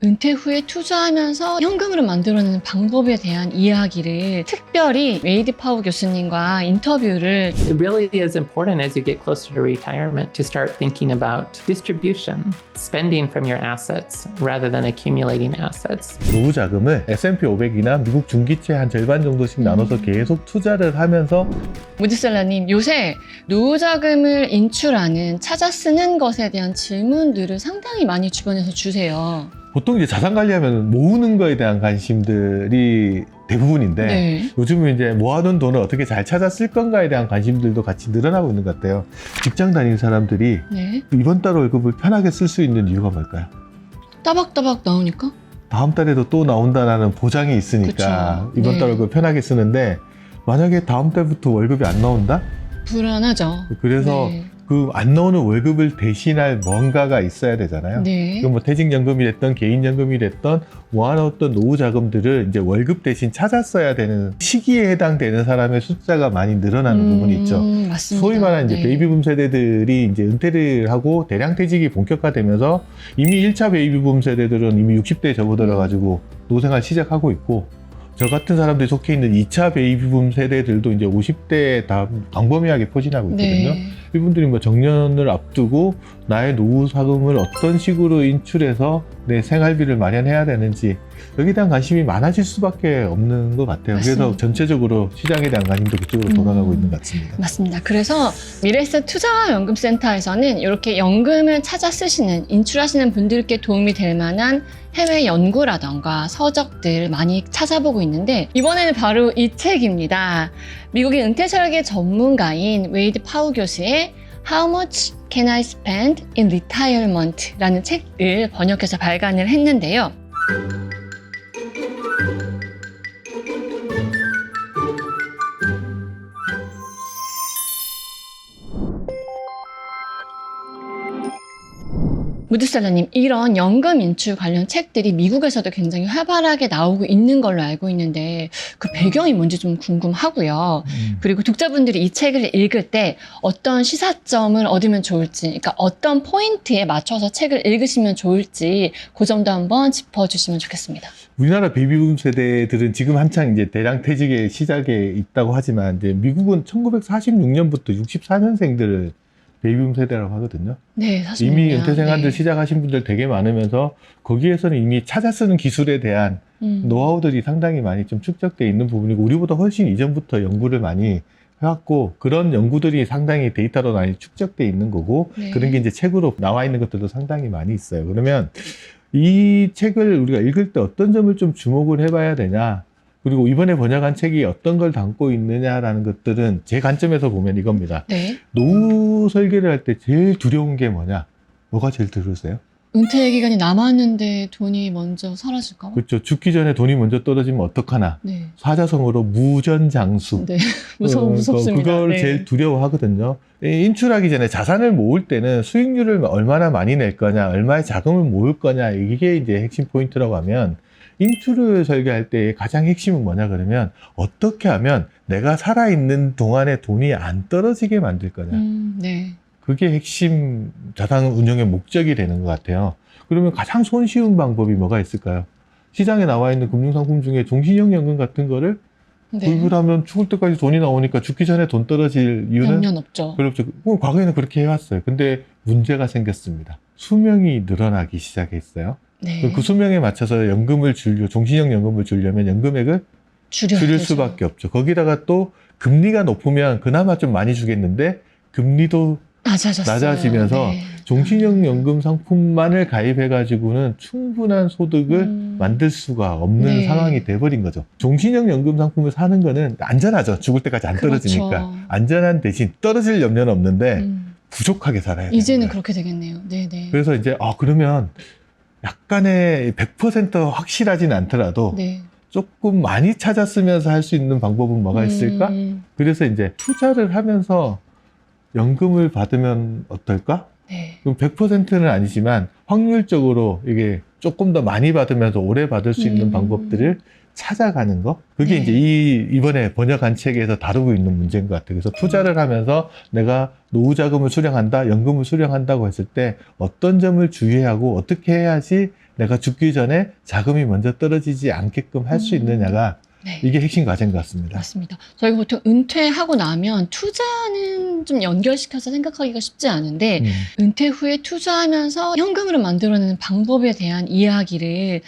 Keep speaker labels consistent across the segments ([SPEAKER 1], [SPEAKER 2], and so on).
[SPEAKER 1] 은퇴 후에 투자하면서 현금으로 만들어내는 방법에 대한 이야기를 특별히 웨이드 파우 교수님과 인터뷰를
[SPEAKER 2] It really is important as you get closer to retirement to start thinking about distribution, spending from your assets rather than accumulating assets.
[SPEAKER 3] 노후 자금을 S&P 500이나 미국 중기채 한 절반 정도씩 나눠서 계속 투자를 하면서
[SPEAKER 1] 무드셀러님, 요새 노후 자금을 인출하는 찾아 쓰는 것에 대한 질문들을 상당히 많이 주변에서 주세요.
[SPEAKER 3] 보통 이제 자산 관리하면 모으는 거에 대한 관심들이 대부분인데
[SPEAKER 1] 네.
[SPEAKER 3] 요즘은 이제 모아둔 돈을 어떻게 잘 찾아 쓸 건가에 대한 관심들도 같이 늘어나고 있는 것 같아요. 직장 다니는 사람들이
[SPEAKER 1] 네.
[SPEAKER 3] 이번 달 월급을 편하게 쓸 수 있는 이유가 뭘까요?
[SPEAKER 1] 따박따박 나오니까?
[SPEAKER 3] 다음 달에도 또 나온다라는 보장이 있으니까
[SPEAKER 1] 그쵸.
[SPEAKER 3] 이번
[SPEAKER 1] 네.
[SPEAKER 3] 달 월급 편하게 쓰는데 만약에 다음 달부터 월급이 안 나온다?
[SPEAKER 1] 불안하죠.
[SPEAKER 3] 그래서
[SPEAKER 1] 네.
[SPEAKER 3] 그 안 나오는 월급을 대신할 뭔가가 있어야 되잖아요.
[SPEAKER 1] 네.
[SPEAKER 3] 이건 뭐 퇴직연금이 됐던 개인연금이 됐던 모아놓았던 노후 자금들을 이제 월급 대신 찾아 써야 되는 시기에 해당되는 사람의 숫자가 많이 늘어나는 부분이 있죠.
[SPEAKER 1] 맞습니다.
[SPEAKER 3] 소위 말하는 이제
[SPEAKER 1] 네.
[SPEAKER 3] 베이비붐 세대들이 이제 은퇴를 하고 대량 퇴직이 본격화되면서 이미 1차 베이비붐 세대들은 이미 60대에 접어들어가지고 노생활 시작하고 있고 저 같은 사람들이 속해 있는 2차 베이비붐 세대들도 이제 50대에 다 광범위하게 포진하고 있거든요.
[SPEAKER 1] 네.
[SPEAKER 3] 이분들이 뭐 정년을 앞두고 나의 노후 자금을 어떤 식으로 인출해서 내 생활비를 마련해야 되는지 여기에 대한 관심이 많아질 수밖에 없는 것 같아요.
[SPEAKER 1] 맞습니다.
[SPEAKER 3] 그래서 전체적으로 시장에 대한 관심도 그쪽으로 돌아가고 있는 것 같습니다.
[SPEAKER 1] 맞습니다. 그래서 미래에셋 투자연금센터에서는 이렇게 연금을 찾아 쓰시는, 인출하시는 분들께 도움이 될 만한 해외 연구라던가 서적들 많이 찾아보고 있는데 이번에는 바로 이 책입니다. 미국의 은퇴 설계 전문가인 웨이드 파우 교수의 How Much Can I Spend in Retirement? 라는 책을 번역해서 발간을 했는데요. 무드셀러님, 이런 연금 인출 관련 책들이 미국에서도 굉장히 활발하게 나오고 있는 걸로 알고 있는데 그 배경이 뭔지 좀 궁금하고요. 그리고 독자분들이 이 책을 읽을 때 어떤 시사점을 얻으면 좋을지, 그러니까 어떤 포인트에 맞춰서 책을 읽으시면 좋을지 그 점도 한번 짚어주시면 좋겠습니다.
[SPEAKER 3] 우리나라 베이비붐 세대들은 지금 한창 이제 대량 퇴직의 시작에 있다고 하지만 이제 미국은 1946년부터 64년생들을 베이비붐 세대라고 하거든요.
[SPEAKER 1] 네, 사실
[SPEAKER 3] 이미 은퇴 생활들
[SPEAKER 1] 네.
[SPEAKER 3] 시작하신 분들 되게 많으면서 거기에서는 이미 찾아 쓰는 기술에 대한 노하우들이 상당히 많이 좀 축적되어 있는 부분이고 우리보다 훨씬 이전부터 연구를 많이 해왔고 그런 연구들이 상당히 데이터로 많이 축적되어 있는 거고
[SPEAKER 1] 네.
[SPEAKER 3] 그런 게 이제 책으로 나와 있는 것들도 상당히 많이 있어요. 그러면 이 책을 우리가 읽을 때 어떤 점을 좀 주목을 해봐야 되냐 그리고 이번에 번역한 책이 어떤 걸 담고 있느냐라는 것들은 제 관점에서 보면 이겁니다.
[SPEAKER 1] 네.
[SPEAKER 3] 노후 설계를 할 때 제일 두려운 게 뭐냐? 뭐가 제일 두려우세요?
[SPEAKER 1] 은퇴 기간이 남았는데 돈이 먼저 사라질까 봐?
[SPEAKER 3] 그렇죠. 죽기 전에 돈이 먼저 떨어지면 어떡하나?
[SPEAKER 1] 네.
[SPEAKER 3] 사자성어로 무전장수.
[SPEAKER 1] 네. 무섭습니다.
[SPEAKER 3] 그걸
[SPEAKER 1] 네.
[SPEAKER 3] 제일 두려워하거든요. 이 인출하기 전에 자산을 모을 때는 수익률을 얼마나 많이 낼 거냐, 얼마의 자금을 모을 거냐, 이게 이제 핵심 포인트라고 하면 인출을 설계할 때 가장 핵심은 뭐냐 그러면 어떻게 하면 내가 살아있는 동안에 돈이 안 떨어지게 만들 거냐.
[SPEAKER 1] 네.
[SPEAKER 3] 그게 핵심 자산 운용의 목적이 되는 것 같아요. 그러면 가장 손쉬운 방법이 뭐가 있을까요? 시장에 나와 있는 금융상품 중에 종신형 연금 같은 거를
[SPEAKER 1] 네.
[SPEAKER 3] 구입을 하면 죽을 때까지 돈이 나오니까 죽기 전에 돈 떨어질 이유는?
[SPEAKER 1] 연연 없죠.
[SPEAKER 3] 그렇죠. 과거에는 그렇게 해왔어요. 근데 문제가 생겼습니다. 수명이 늘어나기 시작했어요.
[SPEAKER 1] 네.
[SPEAKER 3] 그 수명에 맞춰서 연금을 종신형 연금을 주려면 연금액을
[SPEAKER 1] 줄일
[SPEAKER 3] 줄일 수밖에 없죠. 거기다가 또 금리가 높으면 그나마 좀 많이 주겠는데 금리도 낮아지면서
[SPEAKER 1] 네.
[SPEAKER 3] 종신형 연금 상품만을 가입해가지고는 충분한 소득을 만들 수가 없는
[SPEAKER 1] 네.
[SPEAKER 3] 상황이 돼버린 거죠. 종신형 연금 상품을 사는 거는 안전하죠. 죽을 때까지 안
[SPEAKER 1] 그렇죠.
[SPEAKER 3] 떨어지니까. 안전한 대신 떨어질 염려는 없는데 부족하게 살아야 돼요.
[SPEAKER 1] 이제는 그렇게 되겠네요. 네네.
[SPEAKER 3] 그래서 이제 그러면 약간의 100% 확실하진 않더라도
[SPEAKER 1] 네.
[SPEAKER 3] 조금 많이 찾아 쓰면서 할 수 있는 방법은 뭐가 있을까? 그래서 이제 투자를 하면서 연금을 받으면 어떨까?
[SPEAKER 1] 네.
[SPEAKER 3] 그럼 100%는 아니지만 확률적으로 이게 조금 더 많이 받으면서 오래 받을 수 있는 방법들을 찾아가는 거. 그게
[SPEAKER 1] 네.
[SPEAKER 3] 이제 이번에 번역한 책에서 다루고 있는 문제인 것 같아요. 그래서 투자를 하면서 내가 노후 자금을 수령한다, 연금을 수령한다고 했을 때 어떤 점을 주의하고 어떻게 해야지 내가 죽기 전에 자금이 먼저 떨어지지 않게끔 할 수 있느냐가
[SPEAKER 1] 네.
[SPEAKER 3] 이게 핵심 과제인 것 같습니다.
[SPEAKER 1] 맞습니다. 저희가 보통 은퇴하고 나면 투자는 좀 연결시켜서 생각하기가 쉽지 않은데 은퇴 후에 투자하면서 현금으로 만들어내는 방법에 대한 이야기를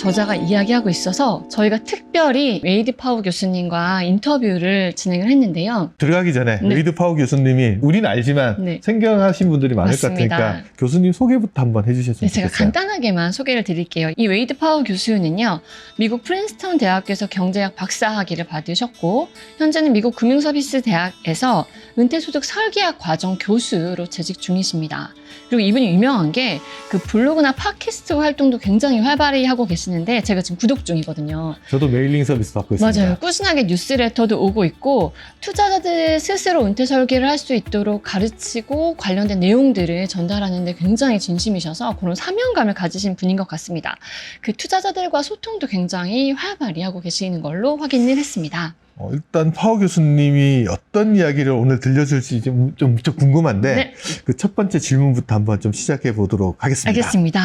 [SPEAKER 1] 저자가 이야기하고 있어서 저희가 특별히 웨이드 파우 교수님과 인터뷰를 진행을 했는데요.
[SPEAKER 3] 들어가기 전에
[SPEAKER 1] 네.
[SPEAKER 3] 웨이드 파우 교수님이 우리는 알지만
[SPEAKER 1] 네.
[SPEAKER 3] 생경하신 분들이 많을
[SPEAKER 1] 맞습니다.
[SPEAKER 3] 것 같으니까 교수님 소개부터 한번 해주셨으면
[SPEAKER 1] 네, 제가
[SPEAKER 3] 좋겠어요.
[SPEAKER 1] 간단하게만 소개를 드릴게요. 이 웨이드 파우 교수는요, 미국 프린스턴 대학교에서 경제학 박사학위를 받으셨고, 현재는 미국 금융서비스 대학에서 은퇴소득 설계학 과정 교수로 재직 중이십니다. 그리고 이분이 유명한 게 그 블로그나 팟캐스트 활동도 굉장히 활발히 하고 계시는데 제가 지금 구독 중이거든요.
[SPEAKER 3] 저도 메일링 서비스 받고 있습니다.
[SPEAKER 1] 맞아요. 꾸준하게 뉴스레터도 오고 있고 투자자들 스스로 은퇴 설계를 할 수 있도록 가르치고 관련된 내용들을 전달하는 데 굉장히 진심이셔서 그런 사명감을 가지신 분인 것 같습니다. 그 투자자들과 소통도 굉장히 활발히 하고 계시는 걸로 확인을 했습니다.
[SPEAKER 3] 일단 파우 교수님이 어떤 이야기를 오늘 들려줄지 좀 무척 궁금한데
[SPEAKER 1] 네.
[SPEAKER 3] 그 첫 번째 질문부터 한번 좀 시작해 보도록 하겠습니다.
[SPEAKER 1] 알겠습니다.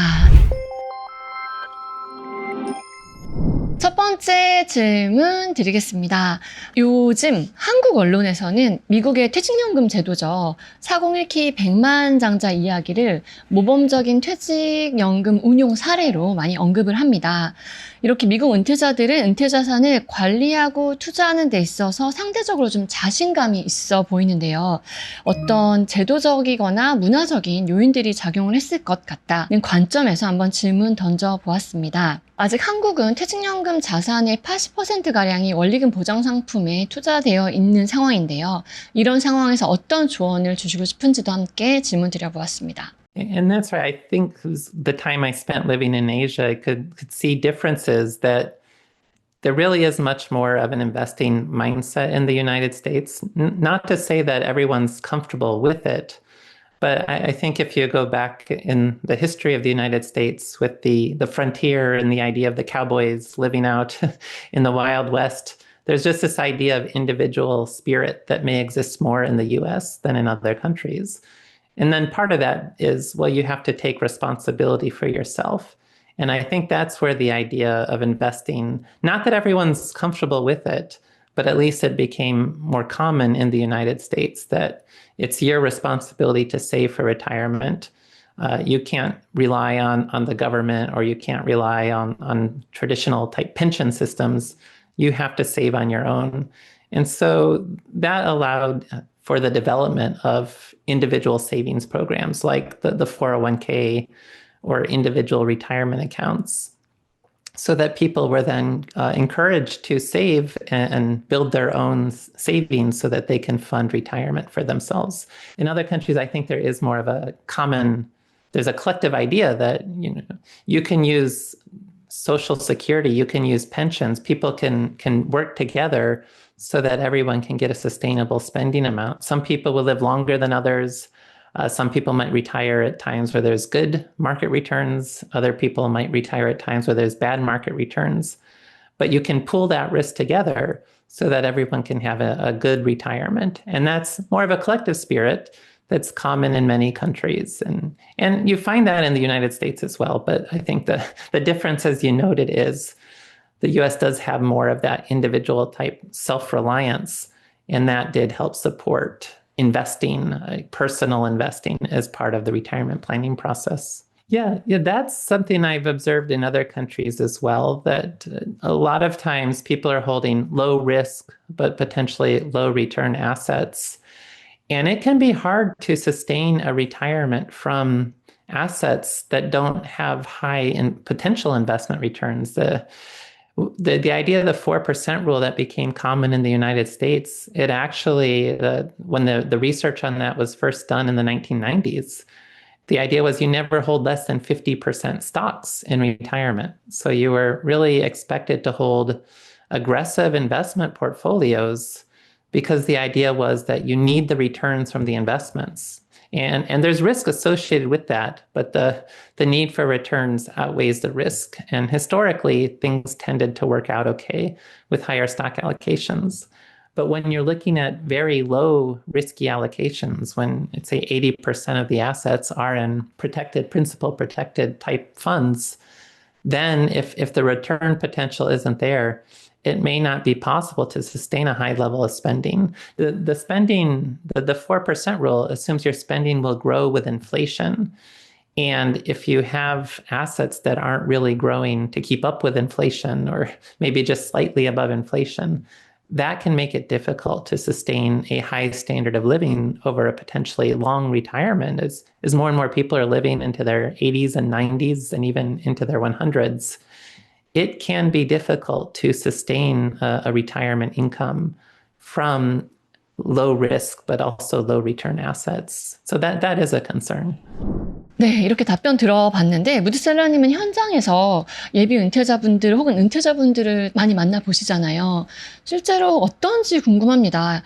[SPEAKER 1] 첫 번째 질문 드리겠습니다. 요즘 한국 언론에서는 미국의 퇴직연금 제도죠. 401k 100만 장자 이야기를 모범적인 퇴직연금 운용 사례로 많이 언급을 합니다. 이렇게 미국 은퇴자들은 은퇴자산을 관리하고 투자하는 데 있어서 상대적으로 좀 자신감이 있어 보이는데요. 어떤 제도적이거나 문화적인 요인들이 작용을 했을 것 같다는 관점에서 한번 질문 던져보았습니다. 아직 한국은 퇴직연금 자산의 80%가량이 원리금 보장 상품에 투자되어 있는 상황인데요. 이런 상황에서 어떤 조언을 주시고 싶은지도 함께 질문 드려보았습니다.
[SPEAKER 2] And that's right. I think the time I spent living in Asia, I could see differences that there really is much more of an investing mindset in the United States. Not to say that everyone's comfortable with it, but I think if you go back in the history of the United States with the frontier and the idea of the cowboys living out in the Wild West, there's just this idea of individual spirit that may exist more in the US than in other countries. And then part of that is, well, you have to take responsibility for yourself. And I think that's where the idea of investing, not that everyone's comfortable with it, but at least it became more common in the United States that it's your responsibility to save for retirement. You can't rely on the government, or you can't rely on traditional type pension systems. You have to save on your own. And so that allowed for the development of individual savings programs like the 401k or individual retirement accounts, so that people were then encouraged to save and build their own savings so that they can fund retirement for themselves. In other countries, I think there is more of there's a collective idea that you can use Social Security, you can use pensions, people can work together so that everyone can get a sustainable spending amount. Some people will live longer than others. Some people might retire at times where there's good market returns. Other people might retire at times where there's bad market returns. But you can pool that risk together so that everyone can have a good retirement. And that's more of a collective spirit that's common in many countries. And you find that in the United States as well. But I think the difference, as you noted, is the US does have more of that individual type self-reliance, and that did help support investing, personal investing, as part of the retirement planning process. Yeah, that's something I've observed in other countries as well, that a lot of times people are holding low risk, but potentially low return assets. And it can be hard to sustain a retirement from assets that don't have high potential investment returns. The idea of the 4% rule that became common in the United States, it actually, when the research on that was first done in the 1990s, the idea was you never hold less than 50% stocks in retirement. So you were really expected to hold aggressive investment portfolios, because the idea was that you need the returns from the investments. And there's risk associated with that, but the need for returns outweighs the risk. And historically, things tended to work out okay with higher stock allocations. But when you're looking at very low risky allocations, when it's say 80% of the assets are in protected, principal protected type funds, then if the return potential isn't there, it may not be possible to sustain a high level of spending. The spending, the 4% rule assumes your spending will grow with inflation. And if you have assets that aren't really growing to keep up with inflation, or maybe just slightly above inflation, that can make it difficult to sustain a high standard of living over a potentially long retirement, as more and more people are living into their 80s and 90s and even into their 100s. It can be difficult to sustain a retirement income from low risk but also low return assets. So that is a concern.
[SPEAKER 1] 네, 이렇게 답변 들어봤는데 무드셀러님은 현장에서 예비 은퇴자분들 혹은 은퇴자분들을 많이 만나보시잖아요. 실제로 어떤지 궁금합니다.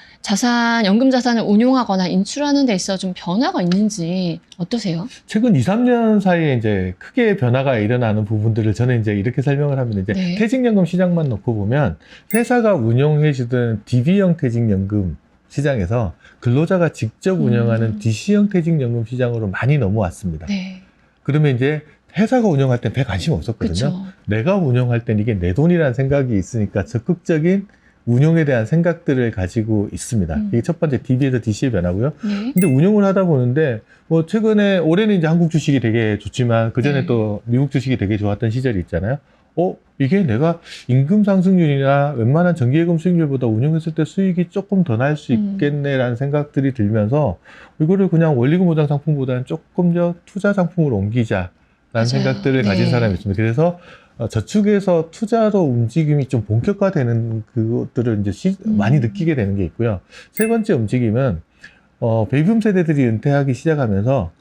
[SPEAKER 1] 연금 자산을 운용하거나 인출하는 데 있어 좀 변화가 있는지 어떠세요?
[SPEAKER 3] 최근 2, 3년 사이에 이제 크게 변화가 일어나는 부분들을 저는 이제 이렇게 설명을 합니다. 이제
[SPEAKER 1] 네.
[SPEAKER 3] 퇴직연금 시장만 놓고 보면 회사가 운용해주던 DB형 퇴직연금 시장에서 근로자가 직접 운영하는 DC형 퇴직연금 시장으로 많이 넘어왔습니다.
[SPEAKER 1] 네.
[SPEAKER 3] 그러면 이제 회사가 운영할 땐 별 관심 없었거든요.
[SPEAKER 1] 그쵸.
[SPEAKER 3] 내가 운영할 땐 이게 내 돈이라는 생각이 있으니까 적극적인 운용에 대한 생각들을 가지고 있습니다. 이게 첫 번째 DB에서 DC의 변화고요.
[SPEAKER 1] 네.
[SPEAKER 3] 근데 운용을 하다 보는데 뭐 최근에 올해는 이제 한국 주식이 되게 좋지만 그 전에
[SPEAKER 1] 네.
[SPEAKER 3] 또 미국 주식이 되게 좋았던 시절이 있잖아요. 이게 내가 임금 상승률이나 웬만한 정기예금 수익률보다 운용했을 때 수익이 조금 더 날 수 있겠네라는 생각들이 들면서 이거를 그냥 원리금 보장 상품보다는 조금 더 투자 상품으로 옮기자라는
[SPEAKER 1] 맞아요.
[SPEAKER 3] 생각들을 가진
[SPEAKER 1] 네.
[SPEAKER 3] 사람이 있습니다. 그래서 저축에서 투자로 움직임이 좀 본격화되는 그것들을 이제 많이 느끼게 되는 게 있고요. 세 번째 움직임은 베이비붐 세대들이 은퇴하기 시작하면서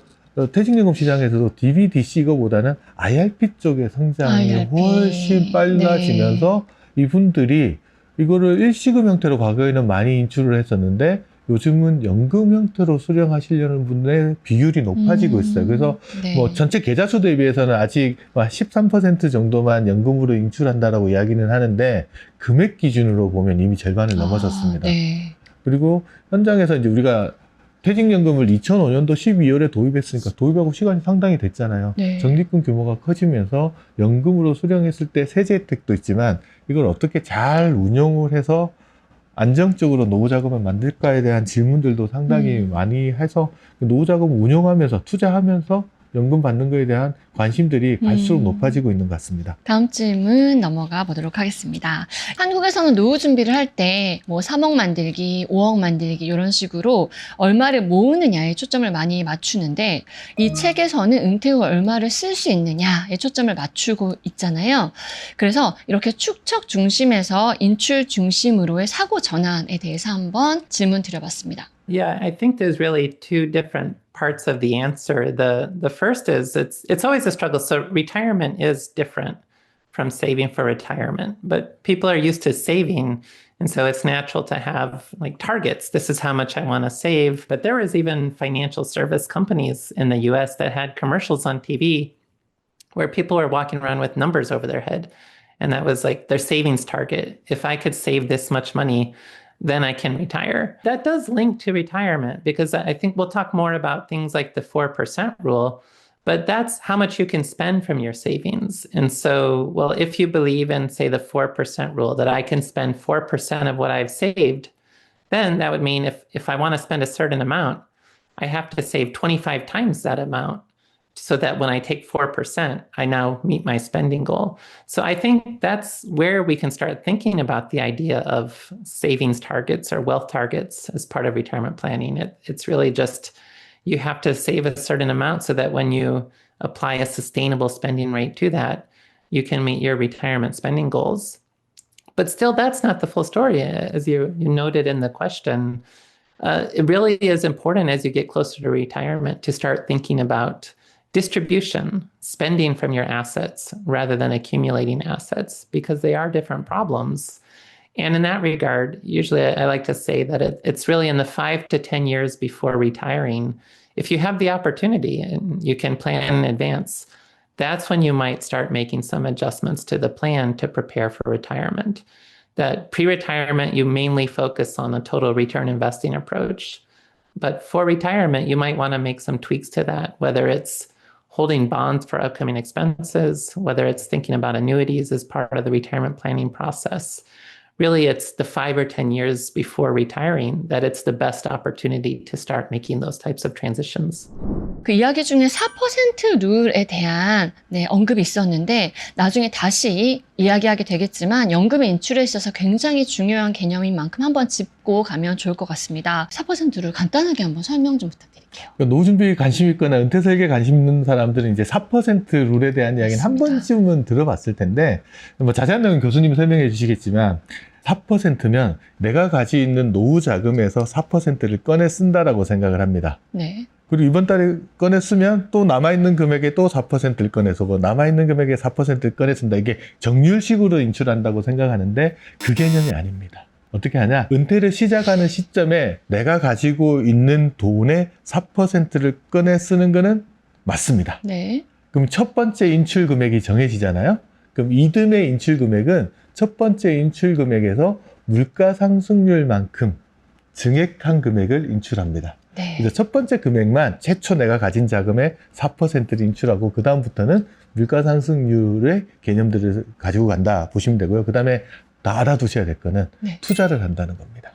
[SPEAKER 3] 퇴직연금 시장에서도 DB, DC 이거보다는 IRP 쪽의 성장이
[SPEAKER 1] IRP.
[SPEAKER 3] 훨씬 빨라지면서 이분들이 이거를 일시금 형태로 과거에는 많이 인출을 했었는데 요즘은 연금 형태로 수령하시려는 분의 비율이 높아지고 있어요. 그래서
[SPEAKER 1] 네.
[SPEAKER 3] 뭐 전체 계좌 수 대비해서는 아직 13% 정도만 연금으로 인출한다라고 이야기는 하는데 금액 기준으로 보면 이미 절반을 넘어섰습니다.
[SPEAKER 1] 네.
[SPEAKER 3] 그리고 현장에서 이제 우리가 퇴직연금을 2005년도 12월에 도입했으니까 도입하고 시간이 상당히 됐잖아요.
[SPEAKER 1] 네.
[SPEAKER 3] 적립금 규모가 커지면서 연금으로 수령했을 때 세제 혜택도 있지만 이걸 어떻게 잘 운용을 해서 안정적으로 노후자금을 만들까에 대한 질문들도 상당히 많이 해서 노후자금 운용하면서 투자하면서 연금 받는 거에 대한 관심들이 갈수록 높아지고 있는 것 같습니다.
[SPEAKER 1] 다음 질문 넘어가 보도록 하겠습니다. 한국에서는 노후 준비를 할 때 뭐 3억 만들기, 5억 만들기 이런 식으로 얼마를 모으느냐에 초점을 많이 맞추는데 이 책에서는 은퇴 후 얼마를 쓸 수 있느냐에 초점을 맞추고 있잖아요. 그래서 이렇게 축척 중심에서 인출 중심으로의 사고 전환에 대해서 한번 질문 드려봤습니다.
[SPEAKER 2] Yeah, I think there's really two different parts of the answer. The first is it's always a struggle. So retirement is different from saving for retirement, but people are used to saving, and so it's natural to have like targets. This is how much I want to save. But there was even financial service companies in the US that had commercials on TV where people were walking around with numbers over their head, and that was like their savings target. If I could save this much money, then I can retire. That does link to retirement because I think we'll talk more about things like the 4% rule, but that's how much you can spend from your savings. And so, well, if you believe in, say, the 4% rule, that I can spend 4% of what I've saved, then that would mean if I want to spend a certain amount, I have to save 25 times that amount so that when I take 4%, I now meet my spending goal. So I think that's where we can start thinking about the idea of savings targets or wealth targets as part of retirement planning. It's really just you have to save a certain amount so that when you apply a sustainable spending rate to that, you can meet your retirement spending goals. But still, that's not the full story. As you noted in the question, it really is important as you get closer to retirement to start thinking about distribution, spending from your assets rather than accumulating assets, because they are different problems. And in that regard, usually I like to say that it's really in the 5 to 10 years before retiring, if you have the opportunity and you can plan in advance, that's when you might start making some adjustments to the plan to prepare for retirement. that pre-retirement, you mainly focus on a total return investing approach. But for retirement, you might want to make some tweaks to that, whether it's holding bonds for upcoming expenses, whether it's thinking about annuities as part of the retirement planning process. Really, it's the 5 or 10 years before retiring that it's the best opportunity to start making those types of transitions.
[SPEAKER 1] 그 이야기 중에 4% 룰에 대한 언급이 있었는데 나중에 다시 이야기하게 되겠지만 연금의 인출에 있어서 굉장히 중요한 개념인 만큼 한번 짚고 가면 좋을 것 같습니다. 4% 룰 간단하게 한번 설명 좀 부탁드릴게요.
[SPEAKER 3] 그러니까 노후 준비에 관심 있거나 은퇴 설계에 관심 있는 사람들은 이제 4% 룰에 대한 이야기는 한
[SPEAKER 1] 맞습니다.
[SPEAKER 3] 번쯤은 들어봤을 텐데, 뭐 자세한 내용은 교수님이 설명해 주시겠지만 4%면 내가 가지고 있는 노후 자금에서 4%를 꺼내 쓴다라고 생각을 합니다.
[SPEAKER 1] 네.
[SPEAKER 3] 그리고 이번 달에 꺼내 쓰면 또 남아있는 금액에 또 4%를 꺼내 쓰고 남아있는 금액에 4%를 꺼내 쓴다. 이게 정률식으로 인출한다고 생각하는데 그 개념이 아닙니다. 어떻게 하냐? 은퇴를 시작하는 시점에 내가 가지고 있는 돈의 4%를 꺼내 쓰는 거는 맞습니다.
[SPEAKER 1] 네.
[SPEAKER 3] 그럼 첫 번째 인출 금액이 정해지잖아요. 그럼 이듬해 인출 금액은 첫 번째 인출 금액에서 물가 상승률만큼 증액한 금액을 인출합니다.
[SPEAKER 1] 네.
[SPEAKER 3] 그래서 첫 번째 금액만 최초 내가 가진 자금의 4%를 인출하고 그 다음부터는 물가 상승률의 개념들을 가지고 간다 보시면 되고요. 그 다음에 다 알아두셔야 될 거는
[SPEAKER 1] 네.
[SPEAKER 3] 투자를 한다는 겁니다.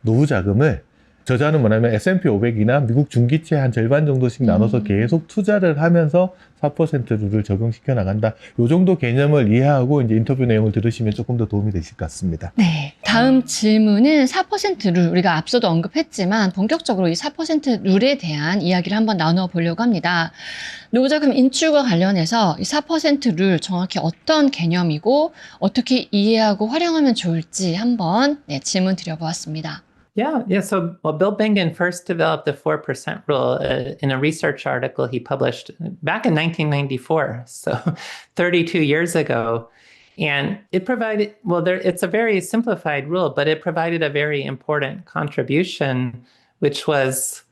[SPEAKER 3] 노후 자금을 저자는 뭐냐면 S&P 500이나 미국 중기채 한 절반 정도씩 나눠서 계속 투자를 하면서 4% 룰을 적용시켜 나간다. 요 정도 개념을 이해하고 이제 인터뷰 내용을 들으시면 조금 더 도움이 되실 것 같습니다.
[SPEAKER 1] 네. 다음 질문은 4% 룰. 우리가 앞서도 언급했지만 본격적으로 이 4% 룰에 대한 이야기를 한번 나누어 보려고 합니다. 노후자금 인출과 관련해서 이 4% 룰 정확히 어떤 개념이고 어떻게 이해하고 활용하면 좋을지 한번 질문 드려보았습니다.
[SPEAKER 2] Yeah. So, well, Bill Bengen first developed the 4% rule in a research article he published back in 1994, so 32 years ago. And it provided, it's a very simplified rule, but it provided a very important contribution, which was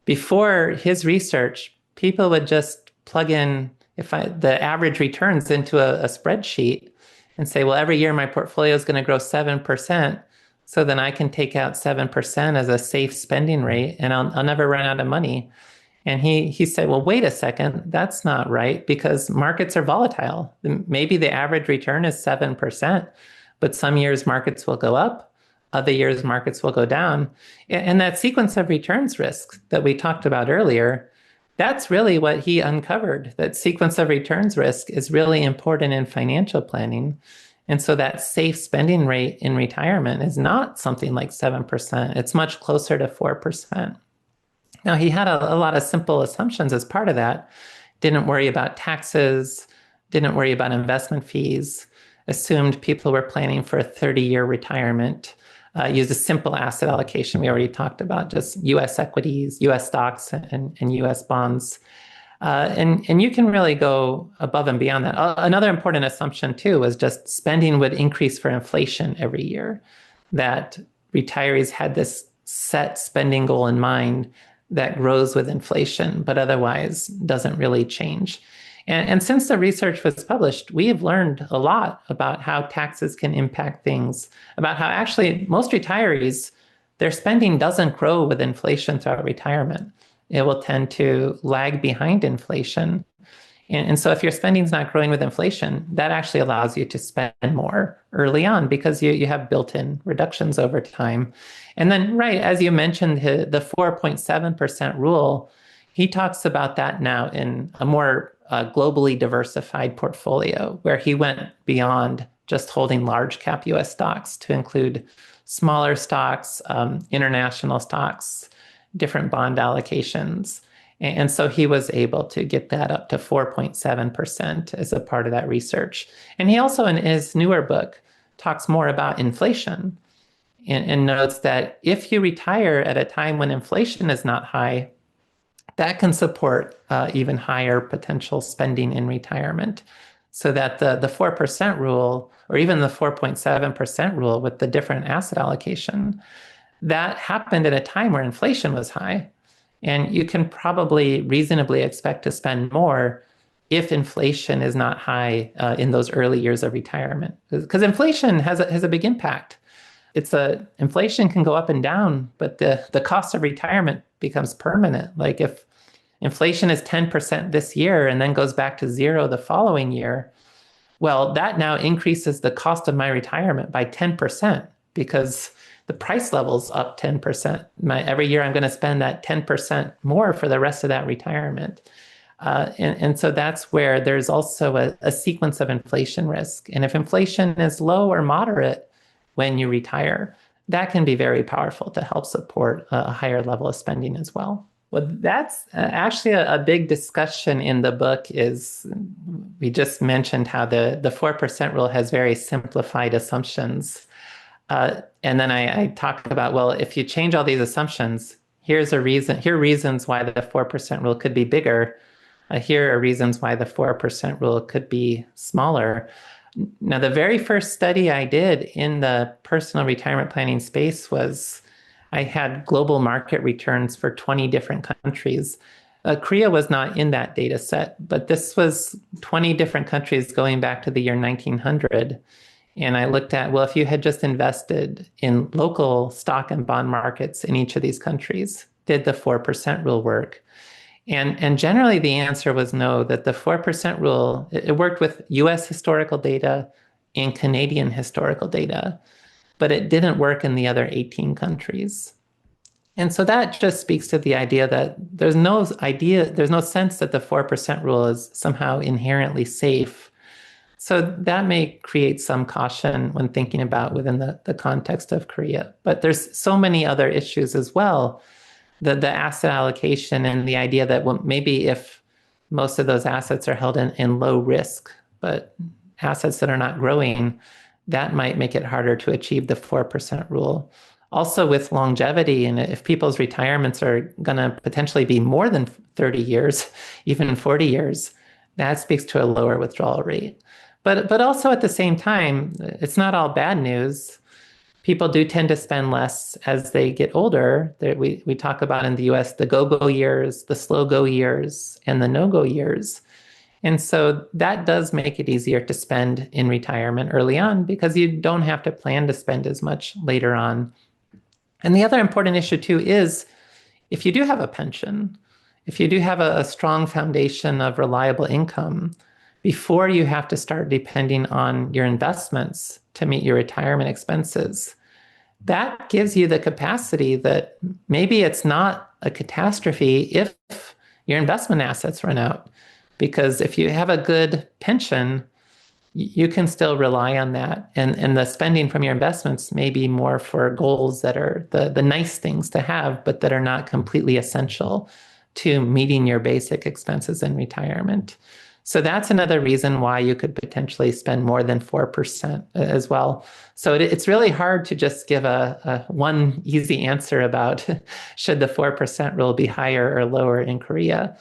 [SPEAKER 2] before his research, people would just plug in the average returns into a spreadsheet and say, well, every year my portfolio is going to grow 7%. So then I can take out 7% as a safe spending rate and I'll never run out of money. And he said, well, wait a second, that's not right because markets are volatile. Maybe the average return is 7%, but some years markets will go up, other years markets will go down. And that sequence of returns risk that we talked about earlier, that's really what he uncovered. That sequence of returns risk is really important in financial planning. And so that safe spending rate in retirement is not something like 7%. It's much closer to 4%. Now, he had a lot of simple assumptions as part of that. Didn't worry about taxes, didn't worry about investment fees, assumed people were planning for a 30-year retirement, used a simple asset allocation we already talked about, just U.S. equities, U.S. stocks, and U.S. bonds. And you can really go above and beyond that. Another important assumption, too, was just spending would increase for inflation every year, that retirees had this set spending goal in mind that grows with inflation, but otherwise doesn't really change. And since the research was published, we have learned a lot about how taxes can impact things, about how actually most retirees, their spending doesn't grow with inflation throughout retirement. It will tend to lag behind inflation. And so if your spending's not growing with inflation, that actually allows you to spend more early on because you have built-in reductions over time. And then, right, as you mentioned, the 4.7% rule, he talks about that now in a more globally diversified portfolio where he went beyond just holding large cap US stocks to include smaller stocks, international stocks, different bond allocations. And so he was able to get that up to 4.7% as a part of that research. And he also, in his newer book, talks more about inflation and notes that if you retire at a time when inflation is not high, that can support even higher potential spending in retirement. So that the 4% rule, or even the 4.7% rule with the different asset allocation, that happened at a time where inflation was high. And you can probably reasonably expect to spend more if inflation is not high in those early years of retirement. Because inflation has a big impact. Inflation can go up and down, but the cost of retirement becomes permanent. Like if inflation is 10% this year and then goes back to zero the following year, well, that now increases the cost of my retirement by 10% because the price level's up 10%. Every year I'm going to spend that 10% more for the rest of that retirement. And so that's where there's also a sequence of inflation risk. And if inflation is low or moderate when you retire, that can be very powerful to help support a higher level of spending as well. Well, that's actually a big discussion in the book. Is we just mentioned how the 4% rule has very simplified assumptions. And then I talk about, well, if you change all these assumptions, here are reasons why the 4% rule could be bigger. Here are reasons why the 4% rule could be smaller. Now, the very first study I did in the personal retirement planning space was I had global market returns for 20 different countries. Korea was not in that data set, but this was 20 different countries going back to the year 1900. And I looked at, well, if you had just invested in local stock and bond markets in each of these countries, did the 4% rule work? And generally the answer was no, that the 4% rule, it worked with US historical data and Canadian historical data, but it didn't work in the other 18 countries. And so that just speaks to the idea that there's no sense that the 4% rule is somehow inherently safe. So that may create some caution when thinking about within the context of Korea. But there's so many other issues as well. The asset allocation and the idea that, well, maybe if most of those assets are held in low risk, but assets that are not growing, that might make it harder to achieve the 4% rule. Also with longevity, and if people's retirements are going to potentially be more than 30 years, even 40 years, that speaks to a lower withdrawal rate. But also at the same time, it's not all bad news. People do tend to spend less as they get older. We talk about in the US the go-go years, the slow-go years, and the no-go years. And so that does make it easier to spend in retirement early on because you don't have to plan to spend as much later on. And the other important issue too is if you do have a pension, if you do have a strong foundation of reliable income, before you have to start depending on your investments to meet your retirement expenses, that gives you the capacity that maybe it's not a catastrophe if your investment assets run out. Because if you have a good pension, you can still rely on that. And the spending from your investments may be more for goals that are the nice things to have, but that are not completely essential to meeting your basic expenses in retirement. So that's another reason why you could potentially spend more than 4% as well. So it's really hard to just give a one easy answer about should the 4% rule be higher or lower in Korea.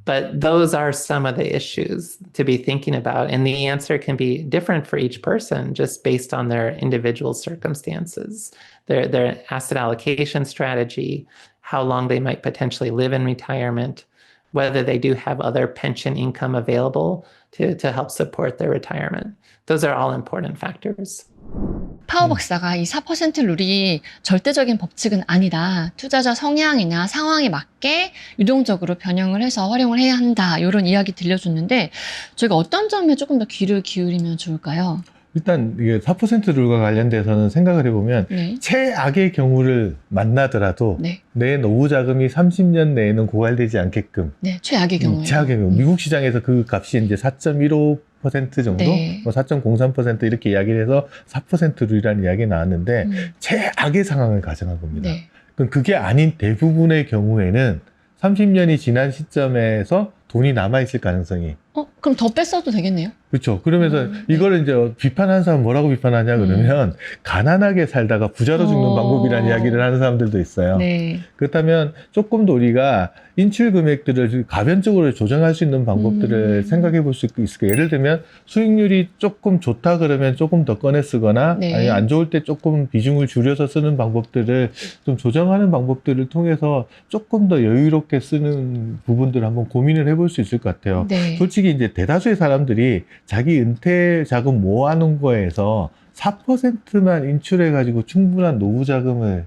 [SPEAKER 2] But those are some of the issues to be thinking about. And the answer can be different for each person just based on their individual circumstances, their asset allocation strategy, how long they might potentially live in retirement, whether they do have other pension income available to help support their retirement. Those are all important factors.
[SPEAKER 1] 파워 박사가 이 4% 룰이 절대적인 법칙은 아니다. 투자자 성향이나 상황에 맞게 유동적으로 변형을 해서 활용을 해야 한다. 이런 이야기 들려줬는데 저희가 어떤 점에 조금 더 귀를 기울이면 좋을까요?
[SPEAKER 3] 일단 이게 4% 룰과 관련돼서는 생각을 해보면
[SPEAKER 1] 네.
[SPEAKER 3] 최악의 경우를 만나더라도
[SPEAKER 1] 네.
[SPEAKER 3] 내 노후 자금이 30년 내에는 고갈되지 않게끔
[SPEAKER 1] 네, 최악의 경우에.
[SPEAKER 3] 최악의 경우. 미국 시장에서 그 값이 이제 4.15% 정도,
[SPEAKER 1] 네.
[SPEAKER 3] 뭐 4.03% 이렇게 이야기를 해서 4% 룰이라는 이야기 나왔는데 최악의 상황을 가정한 겁니다.
[SPEAKER 1] 네.
[SPEAKER 3] 그럼 그게 아닌 대부분의 경우에는 30년이 지난 시점에서 돈이 남아있을 가능성이.
[SPEAKER 1] 그럼 더 뺐어도 되겠네요?
[SPEAKER 3] 그렇죠. 그러면서 이거를 이제 비판하는 사람 뭐라고 비판하냐 그러면 가난하게 살다가 부자로 죽는 방법이라는 이야기를 하는 사람들도 있어요.
[SPEAKER 1] 네.
[SPEAKER 3] 그렇다면 조금 더 우리가 인출 금액들을 가변적으로 조정할 수 있는 방법들을 생각해 볼 수 있을 거예요. 예를 들면 수익률이 조금 좋다 그러면 조금 더 꺼내 쓰거나
[SPEAKER 1] 네.
[SPEAKER 3] 아니면 안 좋을 때 조금 비중을 줄여서 쓰는 방법들을 좀 조정하는 방법들을 통해서 조금 더 여유롭게 쓰는 부분들을 한번 고민을 해볼 볼 수 있을 것 같아요.
[SPEAKER 1] 네.
[SPEAKER 3] 솔직히 이제 대다수의 사람들이 자기 은퇴 자금 모아놓은 거에서 4%만 인출해가지고 충분한 노후 자금을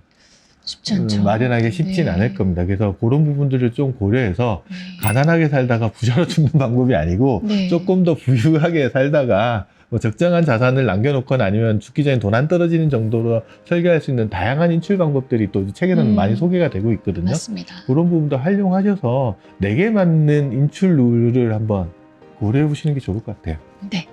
[SPEAKER 1] 쉽지 않죠.
[SPEAKER 3] 마련하기 쉽진
[SPEAKER 1] 네.
[SPEAKER 3] 않을 겁니다. 그래서 그런 부분들을 좀 고려해서
[SPEAKER 1] 네.
[SPEAKER 3] 가난하게 살다가 부자로 죽는 방법이 아니고
[SPEAKER 1] 네.
[SPEAKER 3] 조금 더 부유하게 살다가 뭐 적정한 자산을 남겨놓거나 아니면 죽기 전에 돈 안 떨어지는 정도로 설계할 수 있는 다양한 인출 방법들이 또 책에는 많이 소개가 되고 있거든요.
[SPEAKER 1] 맞습니다.
[SPEAKER 3] 그런 부분도 활용하셔서 내게 맞는 인출 룰을 한번 고려해 보시는 게 좋을 것 같아요.
[SPEAKER 1] 네.